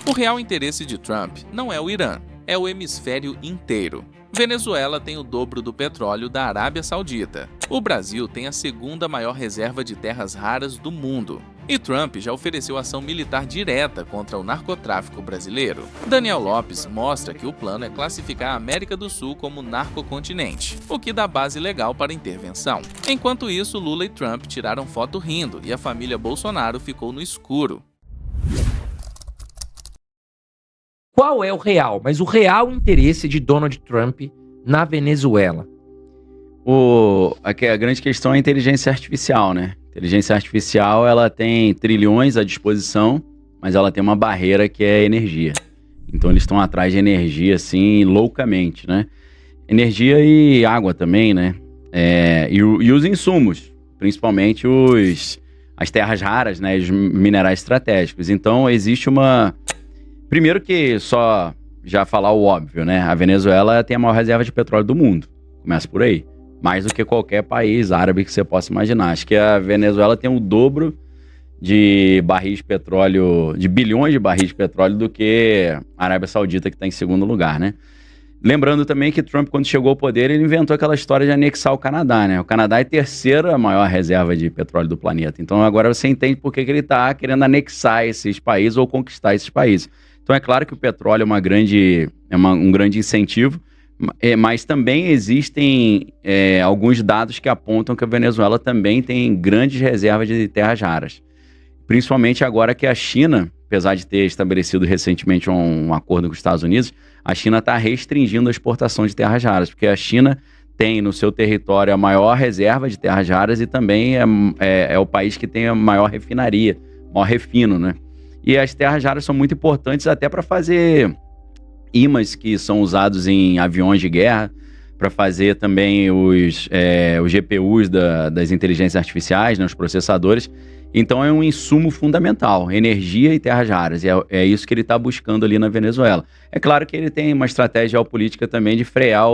O real interesse de Trump não é o Irã, é o hemisfério inteiro. Venezuela tem o dobro do petróleo da Arábia Saudita. O Brasil tem a segunda maior reserva de terras raras do mundo. E Trump já ofereceu ação militar direta contra o narcotráfico brasileiro. Daniel Lopes mostra que o plano é classificar a América do Sul como narcocontinente, o que dá base legal para a intervenção. Enquanto isso, Lula e Trump tiraram foto rindo e a família Bolsonaro ficou no escuro. Qual é o real, mas o real interesse de Donald Trump na Venezuela? A grande questão é a inteligência artificial, né? A inteligência artificial, ela tem trilhões à disposição, mas ela tem uma barreira que é a energia. Então eles estão atrás de energia, assim, loucamente, né? Energia e água também, né? E os insumos, principalmente as terras raras, né? Os minerais estratégicos. Então existe uma... Primeiro que só já falar o óbvio, né? A Venezuela tem a maior reserva de petróleo do mundo. Começa por aí. Mais do que qualquer país árabe que você possa imaginar. Acho que a Venezuela tem o dobro de barris de petróleo, de bilhões de barris de petróleo do que a Arábia Saudita, que está em segundo lugar, né? Lembrando também que Trump, quando chegou ao poder, ele inventou aquela história de anexar o Canadá, né? O Canadá é a terceira maior reserva de petróleo do planeta. Então agora você entende por que ele está querendo anexar esses países ou conquistar esses países. Então é claro que o petróleo é um grande incentivo, mas também existem alguns dados que apontam que a Venezuela também tem grandes reservas de terras raras. Principalmente agora que a China, apesar de ter estabelecido recentemente um acordo com os Estados Unidos, a China está restringindo a exportação de terras raras, porque a China tem no seu território a maior reserva de terras raras e também é o país que tem a maior refinaria, maior refino, né? E as terras raras são muito importantes até para fazer ímãs que são usados em aviões de guerra, para fazer também os GPUs das inteligências artificiais, né, os processadores. Então é um insumo fundamental, energia e terras raras. E é isso que ele está buscando ali na Venezuela. É claro que ele tem uma estratégia geopolítica também de frear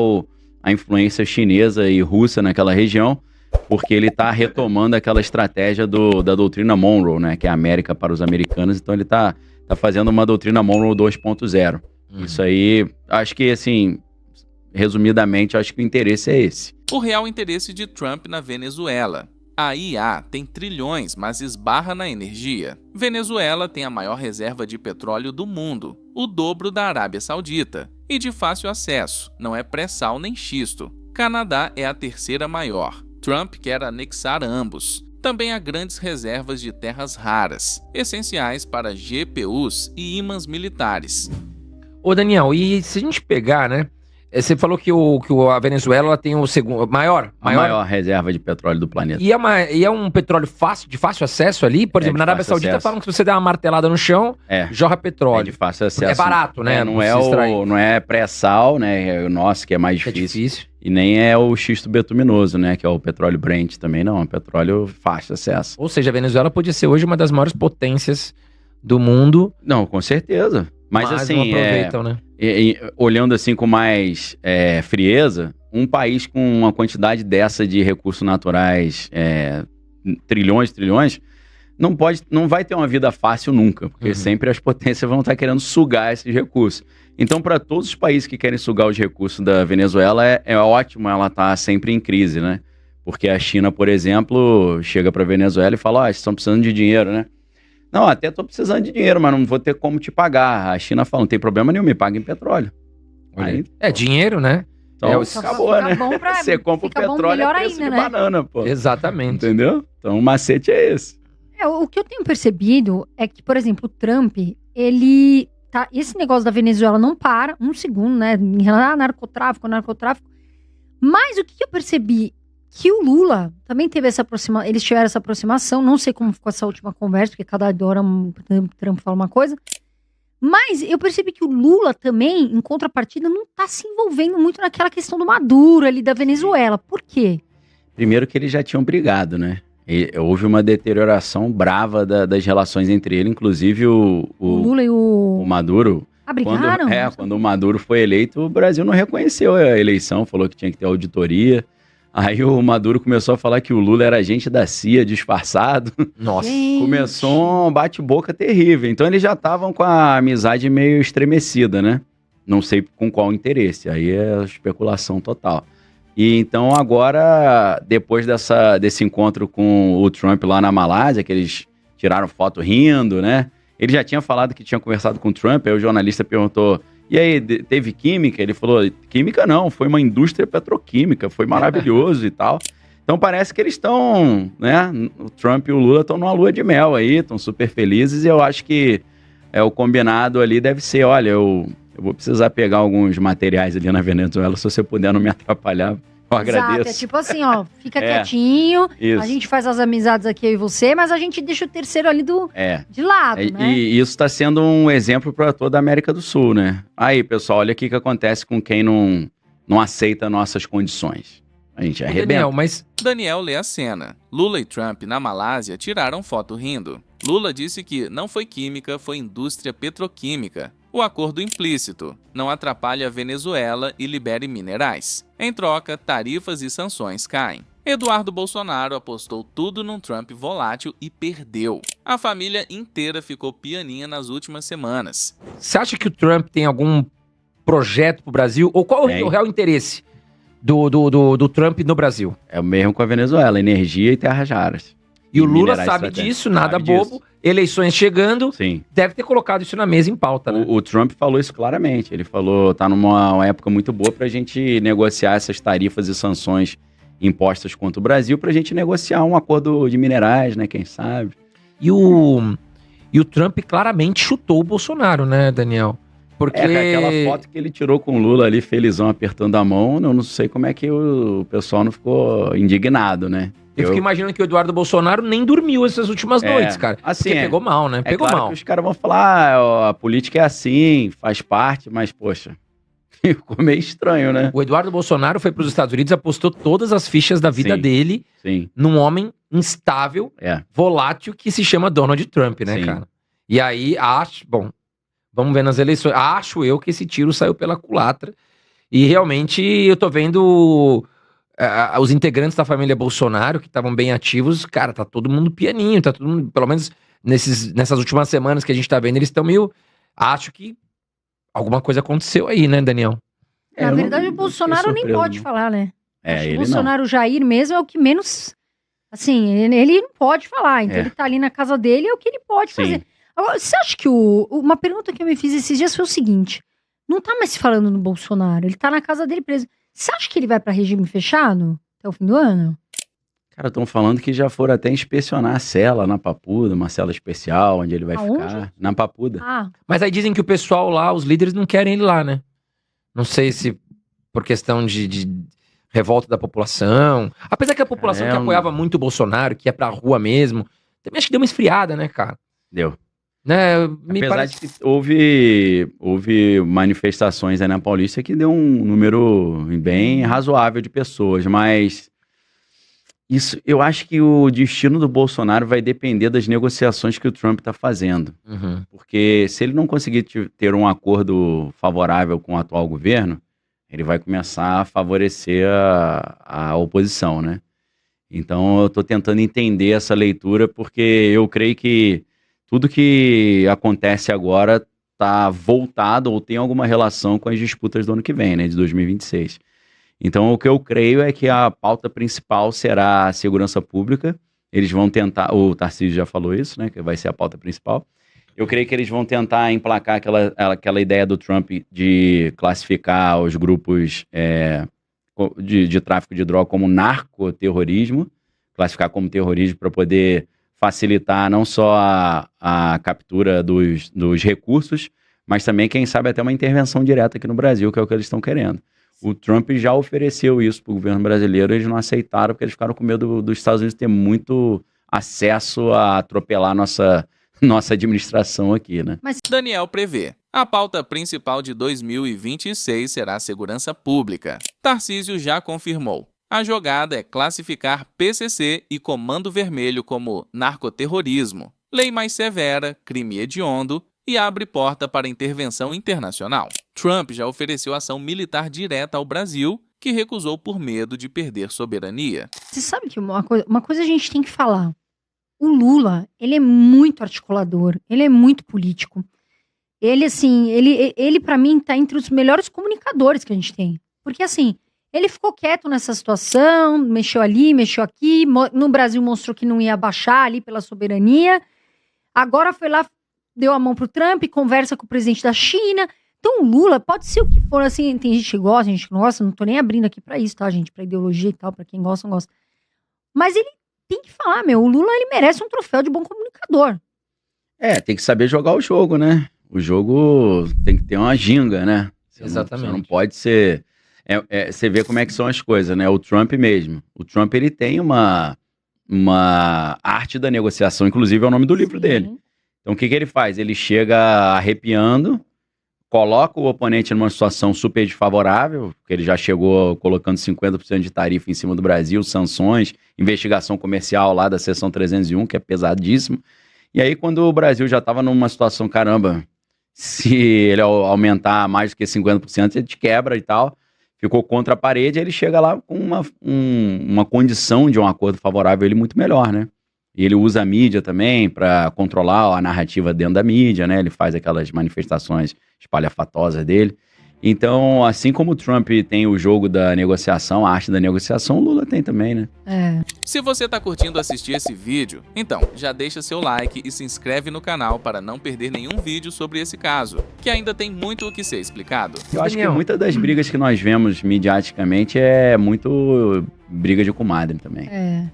a influência chinesa e russa naquela região, porque ele está retomando aquela estratégia da doutrina Monroe, né, que é a América para os americanos. Então ele está fazendo uma doutrina Monroe 2.0. Isso aí, acho que assim, resumidamente, acho que o interesse é esse. O real interesse de Trump na Venezuela. A IA tem trilhões, mas esbarra na energia. Venezuela tem a maior reserva de petróleo do mundo, o dobro da Arábia Saudita, e de fácil acesso, não é pré-sal nem xisto. Canadá é a terceira maior. Trump quer anexar ambos. Também há grandes reservas de terras raras, essenciais para GPUs e ímãs militares. Ô Daniel, e se a gente pegar, né? Você falou que a Venezuela ela tem o segundo maior reserva de petróleo do planeta. E é um petróleo de fácil acesso ali? Por exemplo, na Arábia Saudita falam que se você der uma martelada no chão, jorra petróleo. É de fácil acesso. É barato, né? Não é pré-sal, né? Nossa, que é mais difícil. É difícil. E nem é o xisto betuminoso, né? Que é o petróleo Brent também, não. É um petróleo fácil acesso. Ou seja, a Venezuela podia ser hoje uma das maiores potências do mundo. Não, com certeza. Mas assim, não aproveitam, né? Olhando assim com mais frieza, um país com uma quantidade dessa de recursos naturais, trilhões, não vai ter uma vida fácil nunca, porque sempre as potências vão estar querendo sugar esses recursos. Então, para todos os países que querem sugar os recursos da Venezuela, é ótimo ela estar sempre em crise, né? Porque a China, por exemplo, chega para a Venezuela e fala, vocês estão precisando de dinheiro, né? Não, até estou precisando de dinheiro, mas não vou ter como te pagar. A China fala, não tem problema nenhum, me paga em petróleo. Aí, dinheiro, né? Então, acabou, né? Você compra o petróleo a preço de banana, pô. Exatamente. Entendeu? Então, o macete é esse. O que eu tenho percebido é que, por exemplo, o Trump, ele tá... Esse negócio da Venezuela não para um segundo, né? Em relação a narcotráfico. Mas o que eu percebi... Que o Lula também teve essa aproximação, eles tiveram essa aproximação, não sei como ficou essa última conversa, porque cada hora Trump fala uma coisa, mas eu percebi que o Lula também, em contrapartida, não está se envolvendo muito naquela questão do Maduro ali da Venezuela. Por quê? Primeiro que eles já tinham brigado, né? Houve uma deterioração brava das relações entre eles, inclusive o Lula e o Maduro. Brigaram? Quando o Maduro foi eleito, o Brasil não reconheceu a eleição, falou que tinha que ter auditoria. Aí o Maduro começou a falar que o Lula era agente da CIA, disfarçado. Nossa. Começou um bate-boca terrível. Então eles já estavam com a amizade meio estremecida, né? Não sei com qual interesse. Aí é especulação total. E então agora, depois desse encontro com o Trump lá na Malásia, que eles tiraram foto rindo, né? Ele já tinha falado que tinha conversado com o Trump, aí o jornalista perguntou, e aí, teve química? Ele falou, química não, foi uma indústria petroquímica, foi maravilhoso e tal. Então parece que eles estão, né? O Trump e o Lula estão numa lua de mel aí, estão super felizes, e eu acho que o combinado ali deve ser, olha, eu vou precisar pegar alguns materiais ali na Venezuela, se você puder não me atrapalhar, eu agradeço. Exato, é tipo assim, ó, fica quietinho, isso. A gente faz as amizades aqui, eu e você, mas a gente deixa o terceiro ali de lado, né? E isso está sendo um exemplo para toda a América do Sul, né? Aí, pessoal, olha o que acontece com quem não aceita nossas condições. A gente arrebenta. Daniel lê a cena. Lula e Trump na Malásia tiraram foto rindo. Lula disse que não foi química, foi indústria petroquímica. O acordo implícito não atrapalha a Venezuela e libere minerais. Em troca, tarifas e sanções caem. Eduardo Bolsonaro apostou tudo num Trump volátil e perdeu. A família inteira ficou pianinha nas últimas semanas. Você acha que o Trump tem algum projeto pro Brasil? Ou qual é o real interesse do Trump no Brasil? É o mesmo com a Venezuela, energia e terras raras. E o Lula sabe disso, nada bobo. Eleições chegando, sim, deve ter colocado isso na mesa em pauta, né? O Trump falou isso claramente. Ele falou, tá numa época muito boa pra gente negociar essas tarifas e sanções impostas contra o Brasil, pra gente negociar um acordo de minerais, né, quem sabe. E o Trump claramente chutou o Bolsonaro, né, Daniel? Porque aquela foto que ele tirou com o Lula ali, felizão, apertando a mão, eu não sei como é que o pessoal não ficou indignado, né? Eu fico imaginando que o Eduardo Bolsonaro nem dormiu essas últimas noites, cara. Assim, porque pegou mal, né? Pegou claro mal. Que os caras vão falar, a política é assim, faz parte, mas, poxa, ficou meio estranho, né? O Eduardo Bolsonaro foi para os Estados Unidos, apostou todas as fichas da vida dele num homem instável, volátil, que se chama Donald Trump, né, cara? E aí, vamos ver nas eleições. Acho eu que esse tiro saiu pela culatra. E realmente eu tô vendo os integrantes da família Bolsonaro, que estavam bem ativos, cara, tá todo mundo pianinho, tá todo mundo, pelo menos nessas últimas semanas que a gente tá vendo, eles estão meio... Acho que alguma coisa aconteceu aí, né, Daniel? Na verdade, o Bolsonaro nem pode falar, né? Ele o Bolsonaro, Jair mesmo, é o que menos... Assim, ele não pode falar, então ele tá ali na casa dele, é o que ele pode fazer. Agora, você acha que uma pergunta que eu me fiz esses dias foi o seguinte, não tá mais se falando no Bolsonaro, ele tá na casa dele preso. Você acha que ele vai pra regime fechado até o fim do ano? Cara, estão falando que já foram até inspecionar a cela na Papuda, uma cela especial, onde ele vai ficar. Na Papuda. Mas aí dizem que o pessoal lá, os líderes não querem ele lá, né? Não sei se por questão de revolta da população. Apesar que a população que apoiava muito o Bolsonaro, que ia pra rua mesmo, também acho que deu uma esfriada, né, cara? Deu. Né, Apesar de que houve manifestações aí na Paulista que deu um número bem razoável de pessoas, mas isso, eu acho que o destino do Bolsonaro vai depender das negociações que o Trump está fazendo. Porque se ele não conseguir ter um acordo favorável com o atual governo, ele vai começar a favorecer a oposição, né? Então eu estou tentando entender essa leitura, porque eu creio que tudo que acontece agora está voltado ou tem alguma relação com as disputas do ano que vem, né, de 2026. Então, o que eu creio é que a pauta principal será a segurança pública. Eles vão tentar, o Tarcísio já falou isso, né, que vai ser a pauta principal. Eu creio que eles vão tentar emplacar aquela ideia do Trump de classificar os grupos de tráfico de droga como narcoterrorismo, classificar como terrorismo para poder facilitar não só a captura dos recursos, mas também, quem sabe, até uma intervenção direta aqui no Brasil, que é o que eles estão querendo. O Trump já ofereceu isso para o governo brasileiro, eles não aceitaram, porque eles ficaram com medo dos Estados Unidos ter muito acesso a atropelar nossa administração aqui, né? Mas Daniel prevê. A pauta principal de 2026 será a segurança pública. Tarcísio já confirmou. A jogada é classificar PCC e Comando Vermelho como narcoterrorismo, lei mais severa, crime hediondo e abre porta para intervenção internacional. Trump já ofereceu ação militar direta ao Brasil, que recusou por medo de perder soberania. Você sabe que uma coisa a gente tem que falar. O Lula, ele é muito articulador, ele é muito político. Ele, assim, ele para mim tá entre os melhores comunicadores que a gente tem. Porque, assim, ele ficou quieto nessa situação, mexeu ali, mexeu aqui, no Brasil mostrou que não ia baixar ali pela soberania. Agora foi lá, deu a mão pro Trump, conversa com o presidente da China. Então o Lula pode ser o que for, assim, tem gente que gosta, gente que não gosta, não tô nem abrindo aqui pra isso, tá, gente? Pra ideologia e tal, pra quem gosta, não gosta. Mas ele tem que falar, o Lula, ele merece um troféu de bom comunicador. Tem que saber jogar o jogo, né? O jogo tem que ter uma ginga, né? Exatamente. Você não pode ser... você vê como é que são as coisas, né? O Trump mesmo. O Trump, ele tem uma arte da negociação, inclusive é o nome do livro dele. Então, o que ele faz? Ele chega arrepiando, coloca o oponente numa situação super desfavorável, porque ele já chegou colocando 50% de tarifa em cima do Brasil, sanções, investigação comercial lá da seção 301, que é pesadíssimo. E aí, quando o Brasil já estava numa situação, caramba, se ele aumentar mais do que 50%, ele te quebra e tal, ficou contra a parede, ele chega lá com uma condição de um acordo favorável a ele muito melhor, né? E ele usa a mídia também para controlar a narrativa dentro da mídia, né? Ele faz aquelas manifestações espalhafatosas dele. Então, assim como o Trump tem o jogo da negociação, a arte da negociação, o Lula tem também, né? Se você tá curtindo assistir esse vídeo, então já deixa seu like e se inscreve no canal para não perder nenhum vídeo sobre esse caso, que ainda tem muito o que ser explicado. Eu acho que muitas das brigas que nós vemos midiaticamente é muito briga de comadre também.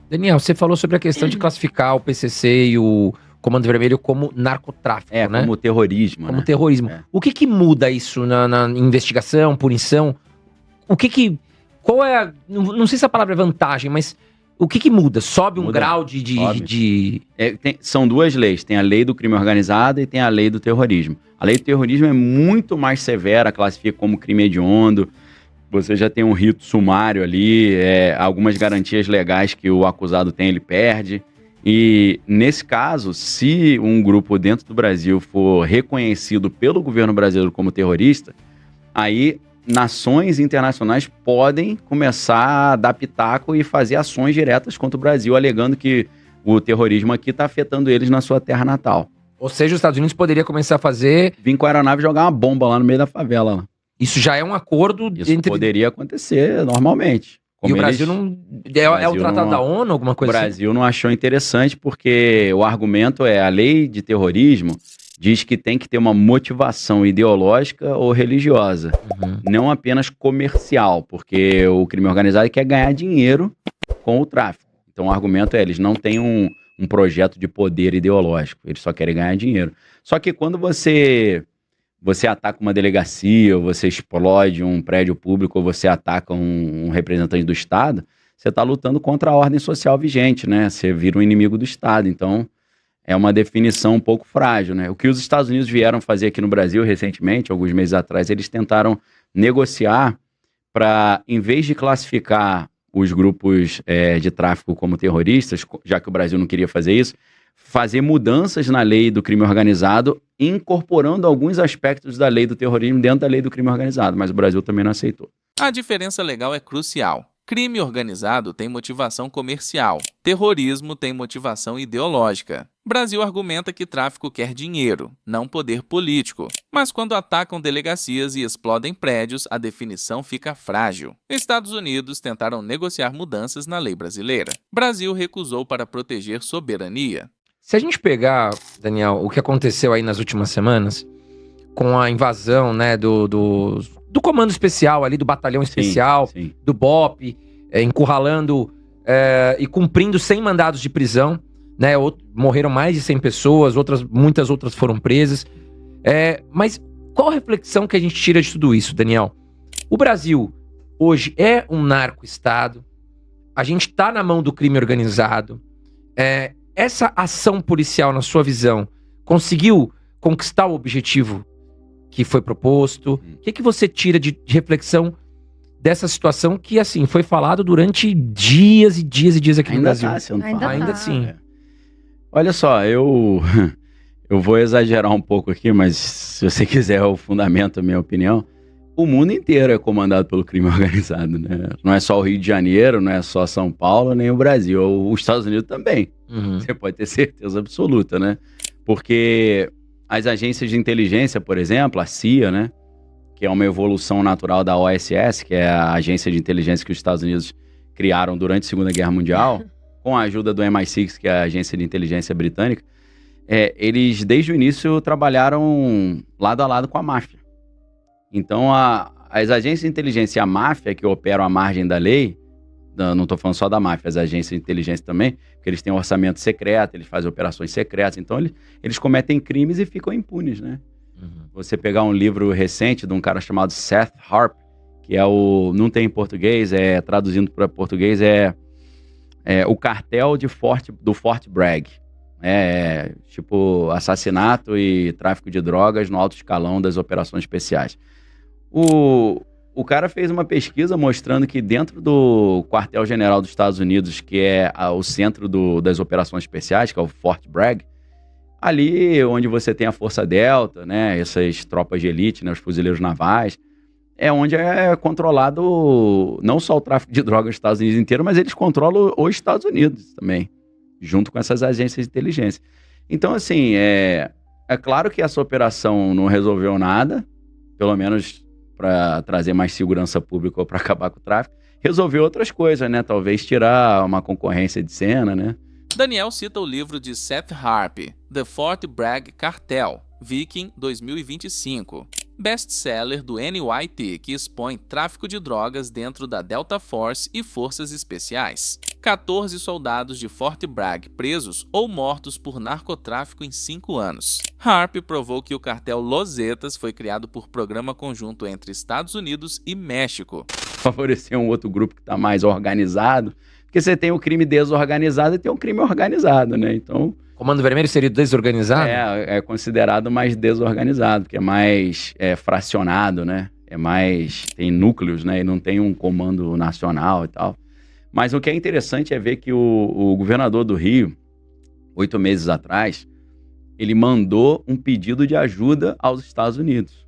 Daniel, você falou sobre a questão de classificar o PCC e o Comando Vermelho como narcotráfico, né? Como terrorismo. Como terrorismo. O que muda isso na investigação, punição? Qual é não sei se a palavra é vantagem, mas o que muda? Sobe um grau de... São duas leis. Tem a lei do crime organizado e tem a lei do terrorismo. A lei do terrorismo é muito mais severa, classifica como crime hediondo. Você já tem um rito sumário ali, algumas garantias legais que o acusado tem, ele perde. E, nesse caso, se um grupo dentro do Brasil for reconhecido pelo governo brasileiro como terrorista, aí nações internacionais podem começar a dar pitaco e fazer ações diretas contra o Brasil, alegando que o terrorismo aqui está afetando eles na sua terra natal. Ou seja, os Estados Unidos poderia começar a fazer... Vir com a aeronave e jogar uma bomba lá no meio da favela. Isso já é um acordo... Isso poderia acontecer normalmente. Como e o Brasil não... É o tratado da ONU, alguma coisa assim? O Brasil não achou interessante porque o argumento a lei de terrorismo diz que tem que ter uma motivação ideológica ou religiosa, não apenas comercial, porque o crime organizado quer ganhar dinheiro com o tráfico. Então o argumento eles não têm um projeto de poder ideológico, eles só querem ganhar dinheiro. Só que quando você ataca uma delegacia, ou você explode um prédio público, ou você ataca um representante do Estado, você está lutando contra a ordem social vigente, né? Você vira um inimigo do Estado. Então, é uma definição um pouco frágil, né? O que os Estados Unidos vieram fazer aqui no Brasil recentemente, alguns meses atrás, eles tentaram negociar para, em vez de classificar os grupos de tráfico como terroristas, já que o Brasil não queria fazer isso, fazer mudanças na lei do crime organizado, incorporando alguns aspectos da lei do terrorismo dentro da lei do crime organizado, mas o Brasil também não aceitou. A diferença legal é crucial. Crime organizado tem motivação comercial, terrorismo tem motivação ideológica. Brasil argumenta que tráfico quer dinheiro, não poder político. Mas quando atacam delegacias e explodem prédios, a definição fica frágil. Estados Unidos tentaram negociar mudanças na lei brasileira. Brasil recusou para proteger soberania. Se a gente pegar, Daniel, o que aconteceu aí nas últimas semanas, com a invasão, né, do comando especial ali, do batalhão especial, sim. Do BOP, encurralando e cumprindo 100 mandados de prisão, né, morreram mais de 100 pessoas, muitas outras foram presas. Mas qual a reflexão que a gente tira de tudo isso, Daniel? O Brasil hoje é um narco-estado, a gente está na mão do crime organizado, essa ação policial, na sua visão, conseguiu conquistar o objetivo que foi proposto? O que você tira de reflexão dessa situação que, assim, foi falado durante dias e dias e dias aqui no Brasil? Ainda sim. Olha só, eu vou exagerar um pouco aqui, mas se você quiser o fundamento, a minha opinião, o mundo inteiro é comandado pelo crime organizado, né? Não é só o Rio de Janeiro, não é só São Paulo, nem o Brasil. Os Estados Unidos também. Você pode ter certeza absoluta, né? Porque as agências de inteligência, por exemplo, a CIA, né? Que é uma evolução natural da OSS, que é a agência de inteligência que os Estados Unidos criaram durante a Segunda Guerra Mundial, com a ajuda do MI6, que é a agência de inteligência britânica, eles, desde o início, trabalharam lado a lado com a máfia. Então, as agências de inteligência e a máfia, que operam à margem da lei, não estou falando só da máfia, as agências de inteligência também, porque eles têm um orçamento secreto, eles fazem operações secretas, então eles cometem crimes e ficam impunes, né? Você pegar um livro recente de um cara chamado Seth Harp, que não tem em português, traduzindo para português, o cartel do Fort Bragg. Tipo assassinato e tráfico de drogas no alto escalão das operações especiais. O cara fez uma pesquisa mostrando que dentro do quartel-general dos Estados Unidos, que é o centro das operações especiais, que é o Fort Bragg, ali onde você tem a Força Delta, né, essas tropas de elite, né, os fuzileiros navais, é onde é controlado não só o tráfico de drogas dos Estados Unidos inteiro, mas eles controlam os Estados Unidos também, junto com essas agências de inteligência. Então, assim, é claro que essa operação não resolveu nada, pelo menos para trazer mais segurança pública ou para acabar com o tráfico, resolveu outras coisas, né? Talvez tirar uma concorrência de cena, né? Daniel cita o livro de Seth Harp, The Fort Bragg Cartel, Viking 2025, best-seller do NYT, que expõe tráfico de drogas dentro da Delta Force e forças especiais. 14 soldados de Fort Bragg presos ou mortos por narcotráfico em 5 anos. Harp provou que o cartel Los Zetas foi criado por programa conjunto entre Estados Unidos e México. Favorecer um outro grupo que está mais organizado, porque você tem o crime desorganizado e tem o crime organizado, né? Então, Comando Vermelho seria desorganizado? É considerado mais desorganizado, porque é mais fracionado, né? Tem núcleos, né? E não tem um comando nacional e tal. Mas o que é interessante é ver que o governador do Rio, 8 meses atrás, ele mandou um pedido de ajuda aos Estados Unidos.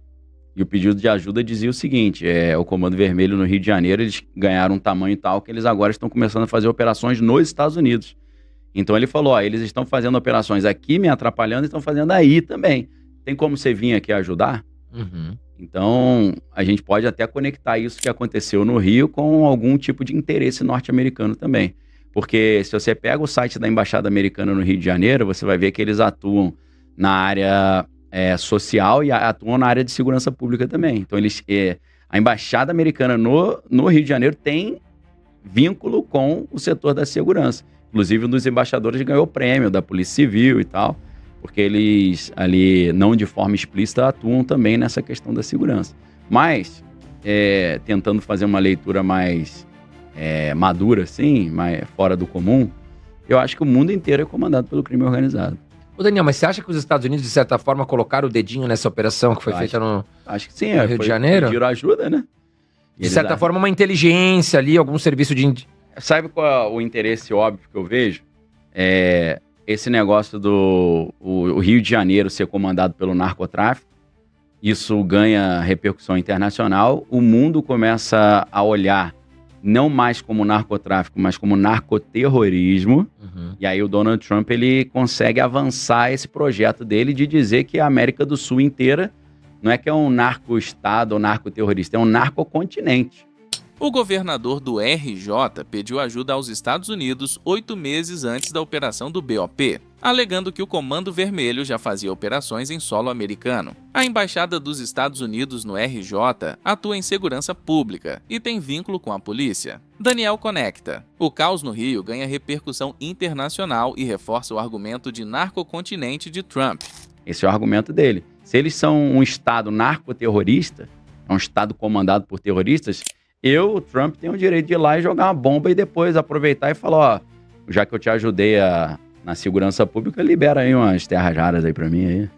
E o pedido de ajuda dizia o seguinte, o Comando Vermelho no Rio de Janeiro, eles ganharam um tamanho tal que eles agora estão começando a fazer operações nos Estados Unidos. Então ele falou, eles estão fazendo operações aqui me atrapalhando e estão fazendo aí também. Tem como você vir aqui ajudar? Então, a gente pode até conectar isso que aconteceu no Rio com algum tipo de interesse norte-americano também. Porque se você pega o site da Embaixada Americana no Rio de Janeiro, você vai ver que eles atuam na área social e atuam na área de segurança pública também. Então, a Embaixada Americana no Rio de Janeiro tem vínculo com o setor da segurança. Inclusive, um dos embaixadores ganhou prêmio da Polícia Civil e tal, porque eles ali, não de forma explícita, atuam também nessa questão da segurança. Mas, tentando fazer uma leitura mais madura, assim, mais fora do comum, eu acho que o mundo inteiro é comandado pelo crime organizado. Ô Daniel, mas você acha que os Estados Unidos, de certa forma, colocaram o dedinho nessa operação que foi feita no Acho que sim, no Rio de Janeiro? Pediram ajuda, né? De certa forma, uma inteligência ali, algum serviço de... Sabe qual é o interesse óbvio que eu vejo? Esse negócio do o Rio de Janeiro ser comandado pelo narcotráfico, isso ganha repercussão internacional, o mundo começa a olhar não mais como narcotráfico, mas como narcoterrorismo, e aí o Donald Trump ele consegue avançar esse projeto dele de dizer que a América do Sul inteira não é que é um narco-estado ou narcoterrorista, é um narcocontinente. O governador do RJ pediu ajuda aos Estados Unidos 8 meses antes da operação do BOP, alegando que o Comando Vermelho já fazia operações em solo americano. A Embaixada dos Estados Unidos no RJ atua em segurança pública e tem vínculo com a polícia. Daniel conecta. O caos no Rio ganha repercussão internacional e reforça o argumento de narcocontinente de Trump. Esse é o argumento dele. Se eles são um estado narcoterrorista, um estado comandado por terroristas, o Trump, tem o direito de ir lá e jogar uma bomba e depois aproveitar e falar, já que eu te ajudei na segurança pública, libera aí umas terras raras aí pra mim aí.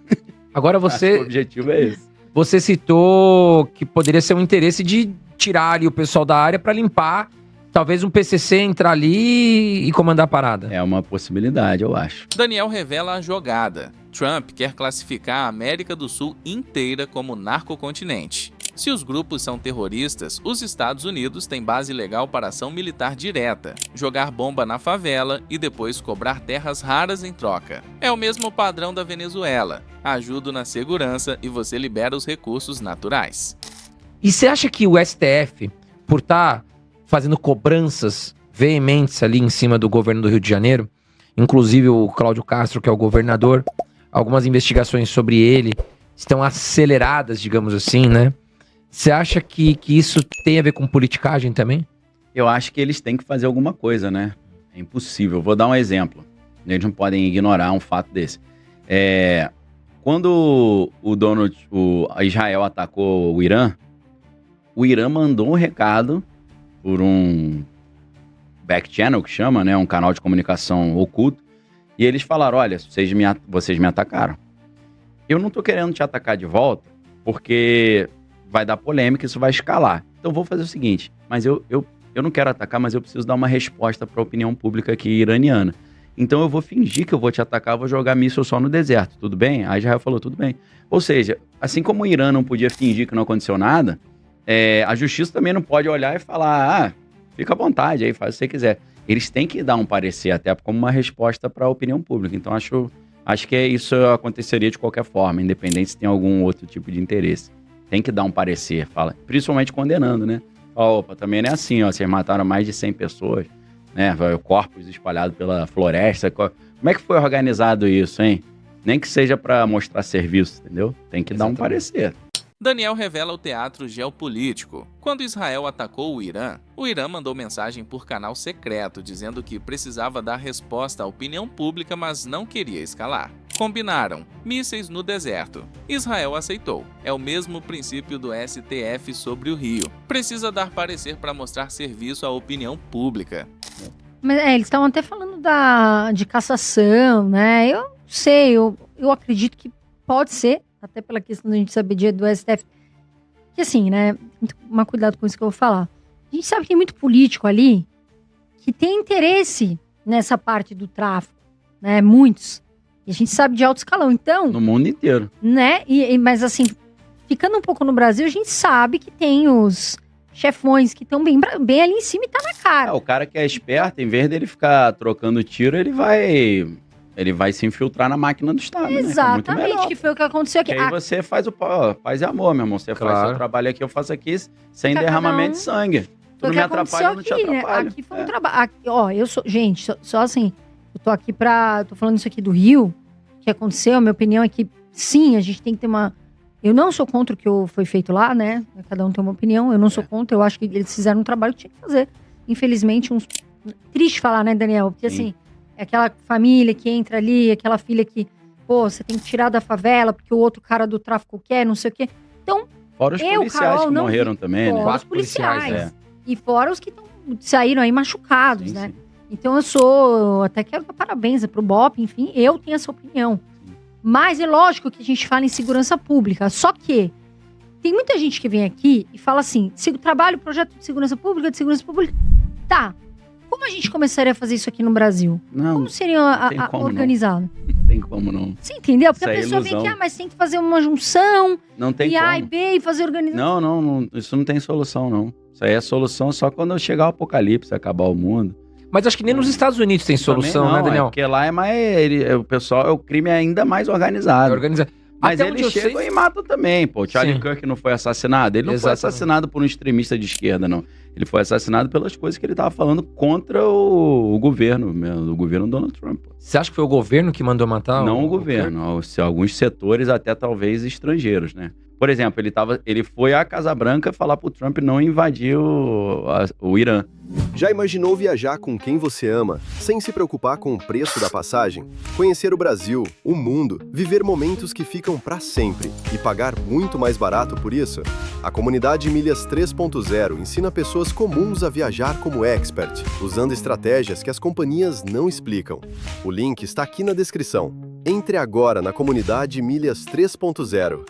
Agora você... O objetivo é esse. Você citou que poderia ser um interesse de tirar ali o pessoal da área pra limpar, talvez um PCC entrar ali e comandar a parada. É uma possibilidade, eu acho. Daniel revela a jogada. Trump quer classificar a América do Sul inteira como narcocontinente. Se os grupos são terroristas, os Estados Unidos têm base legal para ação militar direta, jogar bomba na favela e depois cobrar terras raras em troca. É o mesmo padrão da Venezuela. Ajudo na segurança e você libera os recursos naturais. E você acha que o STF, por estar fazendo cobranças veementes ali em cima do governo do Rio de Janeiro, inclusive o Cláudio Castro, que é o governador, algumas investigações sobre ele estão aceleradas, digamos assim, né? Você acha que isso tem a ver com politicagem também? Eu acho que eles têm que fazer alguma coisa, né? É impossível. Vou dar um exemplo. Eles não podem ignorar um fato desse. Quando a Israel atacou o Irã mandou um recado por um back channel, que chama, né? Um canal de comunicação oculto. E eles falaram, olha, vocês me atacaram. Eu não tô querendo te atacar de volta, porque vai dar polêmica, isso vai escalar. Então vou fazer o seguinte, mas eu não quero atacar, mas eu preciso dar uma resposta para a opinião pública aqui iraniana. Então eu vou fingir que eu vou te atacar, vou jogar míssil só no deserto, tudo bem? A Israel falou, tudo bem. Ou seja, assim como o Irã não podia fingir que não aconteceu nada, a justiça também não pode olhar e falar, fica à vontade aí, faz o que você quiser. Eles têm que dar um parecer até como uma resposta para a opinião pública. Então acho que isso aconteceria de qualquer forma, independente se tem algum outro tipo de interesse. Tem que dar um parecer, principalmente condenando, né? Opa, também não é assim, vocês mataram mais de 100 pessoas, né? Corpos espalhados pela floresta. Como é que foi organizado isso, hein? Nem que seja para mostrar serviço, entendeu? Tem que dar um parecer. Daniel revela o teatro geopolítico. Quando Israel atacou o Irã mandou mensagem por canal secreto dizendo que precisava dar resposta à opinião pública, mas não queria escalar. Combinaram mísseis no deserto. Israel aceitou. É o mesmo princípio do STF sobre o Rio. Precisa dar parecer para mostrar serviço à opinião pública. Mas eles estavam até falando de cassação, né? Eu sei, eu acredito que pode ser, até pela questão da gente saber do STF. Que assim, né? Tomar cuidado com isso que eu vou falar. A gente sabe que tem muito político ali que tem interesse nessa parte do tráfico, né? Muitos. E a gente sabe de alto escalão. Então... No mundo inteiro. Né? Mas assim, ficando um pouco no Brasil, a gente sabe que tem os chefões que estão bem ali em cima e tá na cara. O cara que é esperto, em vez dele ficar trocando tiro, ele vai se infiltrar na máquina do Estado. Exatamente, né? Que foi o que aconteceu aqui. Que aí você faz paz e amor, meu irmão. Você faz seu trabalho aqui, eu faço aqui, sem derramamento de sangue. Tu não me atrapalha, eu não te atrapalho. Aqui foi um trabalho. Eu sou... Gente, só assim... Eu tô aqui tô falando isso aqui do Rio, que aconteceu, a minha opinião é que, sim, a gente tem que ter uma... Eu não sou contra o que foi feito lá, né? Cada um tem uma opinião, eu não sou contra, eu acho que eles fizeram um trabalho que tinha que fazer. Infelizmente, triste falar, né, Daniel? Porque, assim, é aquela família que entra ali, aquela filha que, você tem que tirar da favela, porque o outro cara do tráfico quer, não sei o quê. Então, fora os policiais que morreram também, né? Fora os policiais. E fora os que saíram aí machucados, né? Sim. Então até quero dar parabéns pro BOP, enfim, eu tenho essa opinião. Mas é lógico que a gente fala em segurança pública, só que tem muita gente que vem aqui e fala assim, projeto de segurança pública, tá, como a gente começaria a fazer isso aqui no Brasil? Não, como seria organizado? Não tem como não. Você entendeu? Porque a pessoa vem aqui, mas tem que fazer uma junção, não tem e A e B, e fazer organização. Não, isso não tem solução, não. Isso aí é solução só quando chegar o apocalipse, acabar o mundo. Mas acho que nem nos Estados Unidos tem solução, não, né, Daniel? Porque lá o crime é ainda mais organizado. Mas eles chegam e matam também, pô. O Charlie Kirk não foi assassinado? Ele não foi assassinado por um extremista de esquerda, não. Ele foi assassinado pelas coisas que ele estava falando contra o governo Donald Trump. Você acha que foi o governo que mandou matar? Não o governo, alguns setores até talvez estrangeiros, né? Por exemplo, ele foi à Casa Branca falar pro Trump não invadir o Irã. Já imaginou viajar com quem você ama, sem se preocupar com o preço da passagem? Conhecer o Brasil, o mundo, viver momentos que ficam para sempre e pagar muito mais barato por isso? A comunidade Milhas 3.0 ensina pessoas comuns a viajar como expert, usando estratégias que as companhias não explicam. O link está aqui na descrição. Entre agora na comunidade Milhas 3.0